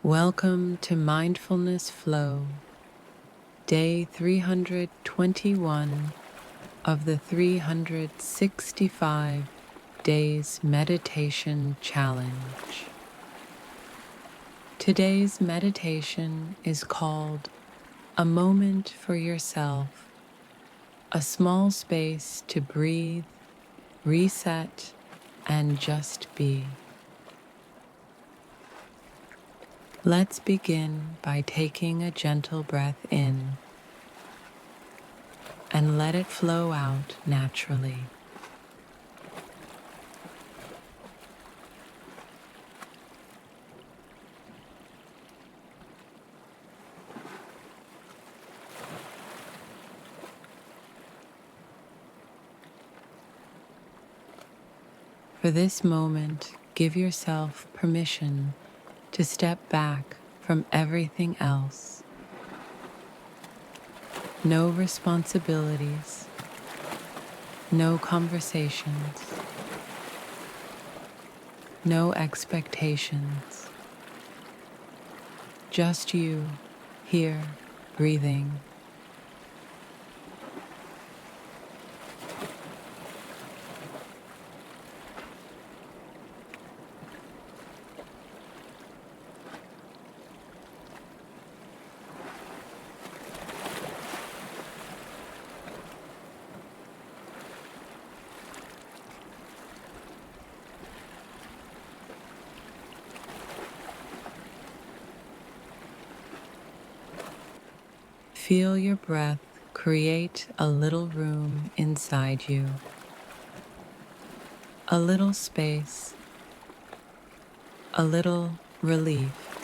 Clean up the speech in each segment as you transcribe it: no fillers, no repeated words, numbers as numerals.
Welcome to Mindfulness Flow, day 321 of the 365 Days Meditation Challenge. Today's meditation is called A Moment for Yourself, a small space to breathe, reset, and just be. Let's begin by taking a gentle breath in and let it flow out naturally. For this moment, give yourself permission to step back from everything else. No responsibilities, no conversations, no expectations. Just you here, breathing. Feel your breath create a little room inside you, a little space, a little relief.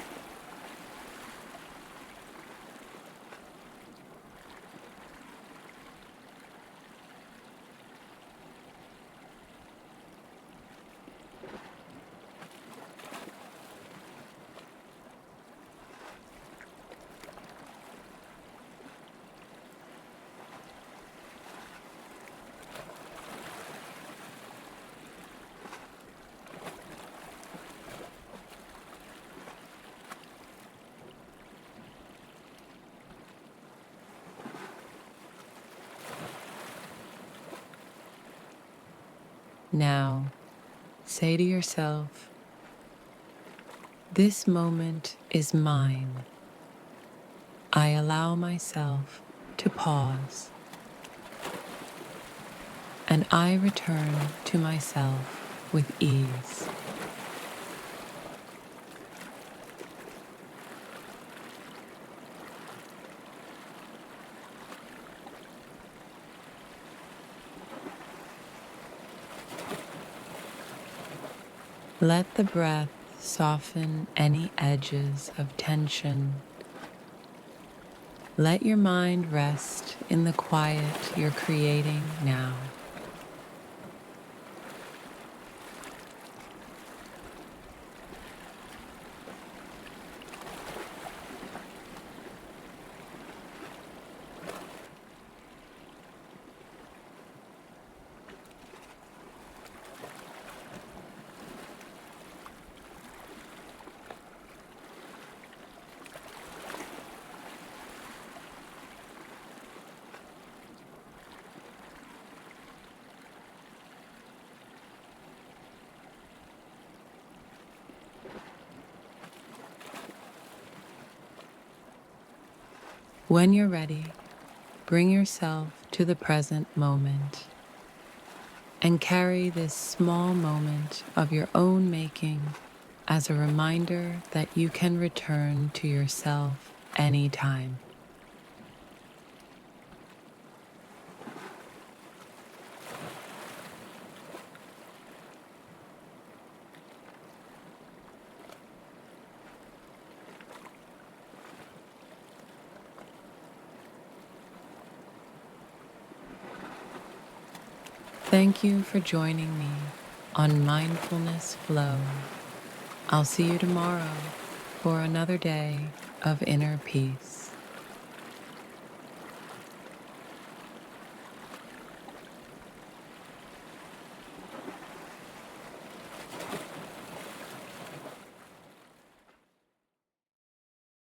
Now, say to yourself, this moment is mine. I allow myself to pause, and I return to myself with ease. Let the breath soften any edges of tension. Let your mind rest in the quiet you're creating now. When you're ready, bring yourself to the present moment and carry this small moment of your own making as a reminder that you can return to yourself anytime. Thank you for joining me on Mindfulness Flow. I'll see you tomorrow for another day of inner peace.